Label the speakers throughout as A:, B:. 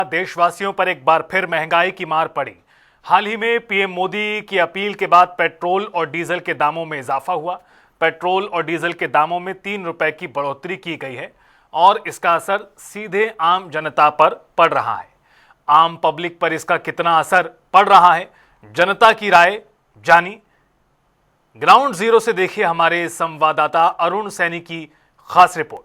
A: देशवासियों पर एक बार फिर महंगाई की मार पड़ी। हाल ही में पीएम मोदी की अपील के बाद पेट्रोल और डीजल के दामों में इजाफा हुआ। पेट्रोल और डीजल के दामों में 3 रुपए की बढ़ोतरी की गई है और इसका असर सीधे आम जनता पर पड़ रहा है। आम पब्लिक पर इसका कितना असर पड़ रहा है, जनता की राय जानी। ग्राउंड जीरो से देखिए हमारे संवाददाता अरुण सैनी की खास रिपोर्ट।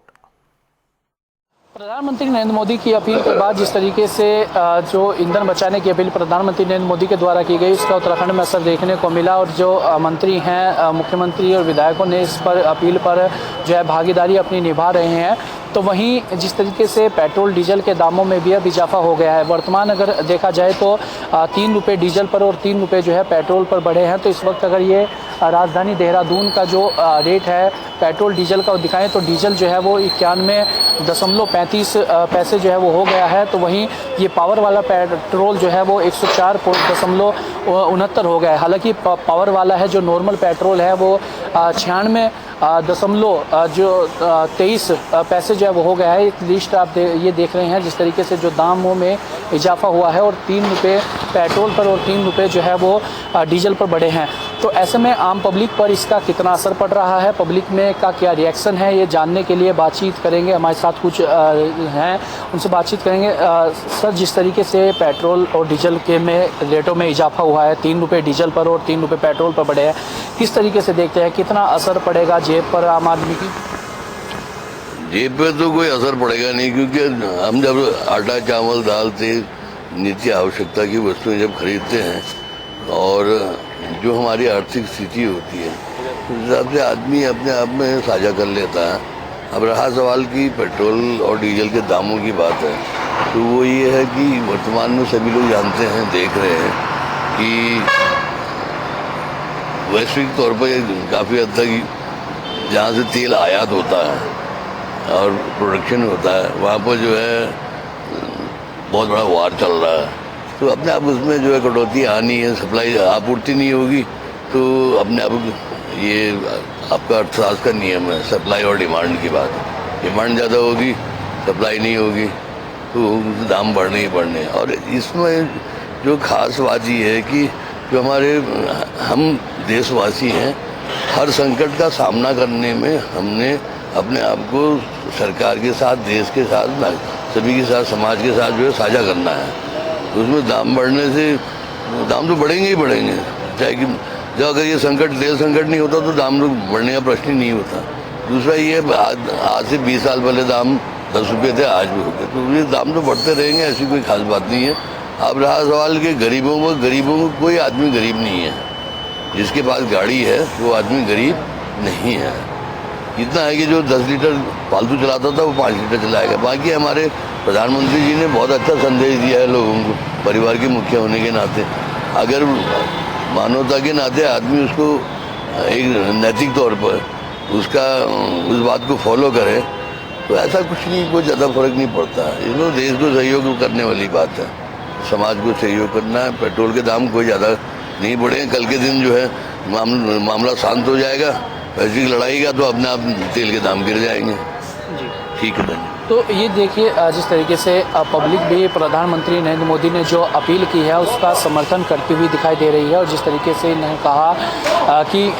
B: प्रधानमंत्री नरेंद्र मोदी की अपील के बाद जिस तरीके से जो ईंधन बचाने की अपील प्रधानमंत्री नरेंद्र मोदी के द्वारा की गई, उसका उत्तराखंड में असर देखने को मिला और जो मंत्री हैं, मुख्यमंत्री और विधायकों ने इस पर अपील पर जो है भागीदारी अपनी निभा रहे हैं। तो वहीं जिस तरीके से पेट्रोल डीजल के दामों में भी अब इजाफा हो गया है। वर्तमान अगर देखा जाए तो 3 रुपये डीजल पर और 3 रुपये जो है पेट्रोल पर बढ़े हैं। तो इस वक्त अगर ये राजधानी देहरादून का जो रेट है पेट्रोल डीजल का दिखाएं तो डीजल जो है वो 91.35 पैसे जो है वो हो गया है। तो वहीं ये पावर वाला पेट्रोल जो है वो 104.69 हो गया है। हालांकि पावर वाला है जो नॉर्मल पेट्रोल है वो 96.23 पैसे जो है वो हो गया है। एक लिस्ट आप ये देख रहे हैं जिस तरीके से जो दामों में इजाफा हुआ है और 3 रुपये पेट्रोल पर और 3 रुपये जो है वो डीजल पर बढ़े हैं। तो ऐसे में आम पब्लिक पर इसका कितना असर पड़ रहा है, पब्लिक में का क्या रिएक्शन है, ये जानने के लिए बातचीत करेंगे। हमारे साथ कुछ हैं, उनसे बातचीत करेंगे। सर, जिस तरीके से पेट्रोल और डीजल के में रेटों में इजाफा हुआ है, 3 रुपये डीजल पर और 3 रुपये पेट्रोल पर बढ़े हैं, किस तरीके से देखते हैं, कितना असर पड़ेगा जेब पर आम आदमी की?
C: जेब पे तो कोई असर पड़ेगा नहीं, क्योंकि हम जब आटा चावल दाल तेल नित्य आवश्यकता की वस्तुएं जब खरीदते हैं और जो हमारी आर्थिक स्थिति होती है उस हिसाब से आदमी अपने आप में साझा कर लेता है। अब रहा सवाल की पेट्रोल और डीजल के दामों की बात है, तो वो ये है कि वर्तमान में सभी लोग जानते हैं, देख रहे हैं कि वैश्विक तौर पर काफ़ी हद तक जहाँ से तेल आयात होता है और प्रोडक्शन होता है वहाँ पर जो है बहुत बड़ा वार चल रहा है। तो अपने आप उसमें जो है कटौती आनी है, सप्लाई आपूर्ति नहीं होगी तो अपने आप ये आपका अर्थशास्त्र का नियम है, सप्लाई और डिमांड की बात है। डिमांड ज़्यादा होगी, सप्लाई नहीं होगी तो दाम बढ़ने ही बढ़ने। और इसमें जो खास बात ये है कि जो हम देशवासी हैं, हर संकट का सामना करने में हमने अपने आप को सरकार के साथ, देश के साथ, सभी के साथ, समाज के साथ जो है साझा करना है। उसमें दाम बढ़ने से दाम तो बढ़ेंगे ही बढ़ेंगे, चाहे कि जब अगर ये संकट तेल संकट नहीं होता तो दाम तो बढ़ने का प्रश्न ही नहीं होता। दूसरा ये आज से 20 साल पहले दाम 10 रुपये थे, आज भी हो गए, तो ये दाम तो बढ़ते रहेंगे, ऐसी कोई खास बात नहीं है। अब रहा सवाल कि गरीबों को कोई आदमी गरीब नहीं है। जिसके पास गाड़ी है वो आदमी गरीब नहीं है। इतना है कि जो 10 लीटर फालतू चलाता था वो 5 लीटर चलाएगा। बाकी हमारे प्रधानमंत्री जी ने बहुत अच्छा संदेश दिया है लोगों को, परिवार के मुखिया होने के नाते। अगर मानवता के नाते आदमी उसको एक नैतिक तौर पर उस बात को फॉलो करे तो ऐसा कुछ नहीं, कोई ज़्यादा फर्क नहीं पड़ता। इसमें देश को सहयोग करने वाली बात है, समाज को सहयोग करना है। पेट्रोल के दाम कोई ज़्यादा नहीं बढ़े। कल के दिन जो है मामला शांत हो जाएगा, वैश्विक लड़ाई का, तो अपने आप तेल के दाम गिर जाएंगे। ठीक है धन्यवाद।
B: तो ये देखिए जिस तरीके से पब्लिक भी प्रधानमंत्री नरेंद्र मोदी ने जो अपील की है उसका समर्थन करती हुई दिखाई दे रही है। और जिस तरीके से इन्होंने कहा कि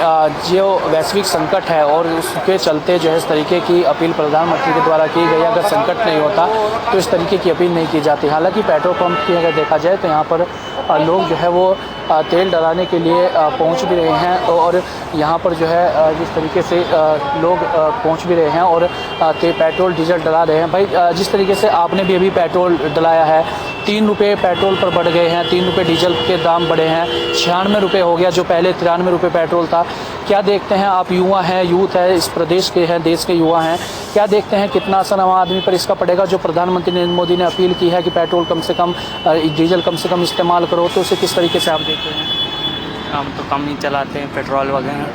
B: जो वैश्विक संकट है और उसके चलते जो है इस तरीके की अपील प्रधानमंत्री के द्वारा की गई। अगर संकट नहीं होता तो इस तरीके की अपील नहीं की जाती। हालांकि पेट्रोल पंप की अगर देखा जाए तो यहाँ पर लोग जो है वो तेल डलाने के लिए पहुँच भी रहे हैं और यहाँ पर जो है जिस तरीके से लोग पहुँच भी रहे हैं और पेट्रोल डीजल डला रहे हैं। भाई, जिस तरीके से आपने भी अभी पेट्रोल डलाया है, 3 रुपये पेट्रोल पर बढ़ गए हैं, 3 रुपये डीजल के दाम बढ़े हैं, 96 रुपये हो गया जो पहले 93 रुपये पेट्रोल था। क्या देखते हैं आप, युवा हैं, यूथ है, इस प्रदेश के हैं, देश के युवा हैं, क्या देखते हैं कितना असर आम आदमी पर इसका पड़ेगा? जो प्रधानमंत्री नरेंद्र मोदी ने अपील की है कि पेट्रोल कम से कम, डीजल कम से कम इस्तेमाल करो, तो उसे किस तरीके से आप देखते हैं?
D: हम तो कम ही चलाते हैं पेट्रोल वगैरह,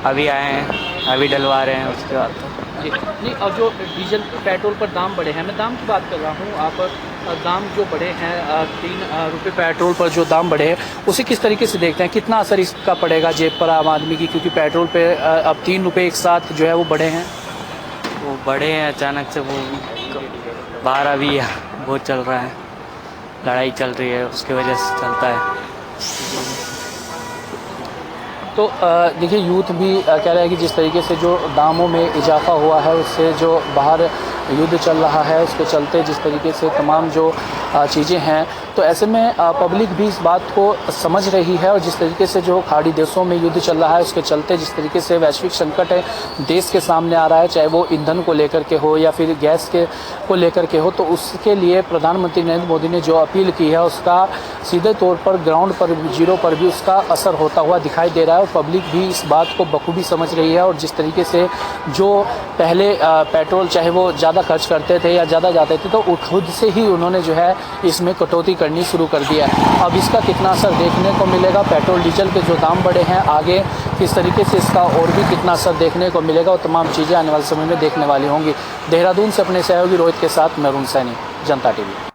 D: अभी आए हैं, अभी डलवा रहे हैं, उसके बाद तो
B: नहीं। अब जो डीजल पेट्रोल पर दाम बढ़े हैं, मैं दाम की बात कर रहा हूँ, आप दाम जो बढ़े हैं 3 रुपये पेट्रोल पर जो दाम बढ़े हैं उसे किस तरीके से देखते हैं, कितना असर इसका पड़ेगा जेब पर आम आदमी की? क्योंकि पेट्रोल पे अब 3 रुपये एक साथ जो है वो बढ़े हैं,
D: वो बढ़े हैं अचानक से, वो 12 भी बहुत चल रहा है। लड़ाई चल रही है उसकी वजह से चलता है।
B: तो देखिए यूथ भी कह रहा है कि जिस तरीके से जो दामों में इजाफा हुआ है उससे जो बाहर युद्ध चल रहा है उसके चलते जिस तरीके से तमाम जो चीज़ें हैं, तो ऐसे में पब्लिक भी इस बात को समझ रही है। और जिस तरीके से जो खाड़ी देशों में युद्ध चल रहा है उसके चलते जिस तरीके से वैश्विक संकट है देश के सामने आ रहा है, चाहे वो ईंधन को लेकर के हो या फिर गैस के को लेकर के हो, तो उसके लिए प्रधानमंत्री नरेंद्र मोदी ने जो अपील की है उसका सीधे तौर पर ग्राउंड पर जीरो पर भी उसका असर होता हुआ दिखाई दे रहा है। और पब्लिक भी इस बात को बखूबी समझ रही है। और जिस तरीके से जो पहले पेट्रोल चाहे वो ज़्यादा खर्च करते थे या ज़्यादा जाते थे, तो खुद से ही उन्होंने जो है इसमें कटौती करनी शुरू कर दिया है। अब इसका कितना असर देखने को मिलेगा, पेट्रोल डीजल के जो दाम बढ़े हैं आगे किस तरीके से इसका और भी कितना असर देखने को मिलेगा, वो तमाम चीज़ें आने वाले समय में देखने वाली होंगी। देहरादून से अपने सहयोगी रोहित के साथ मैं अरुण सैनी, जनता टीवी।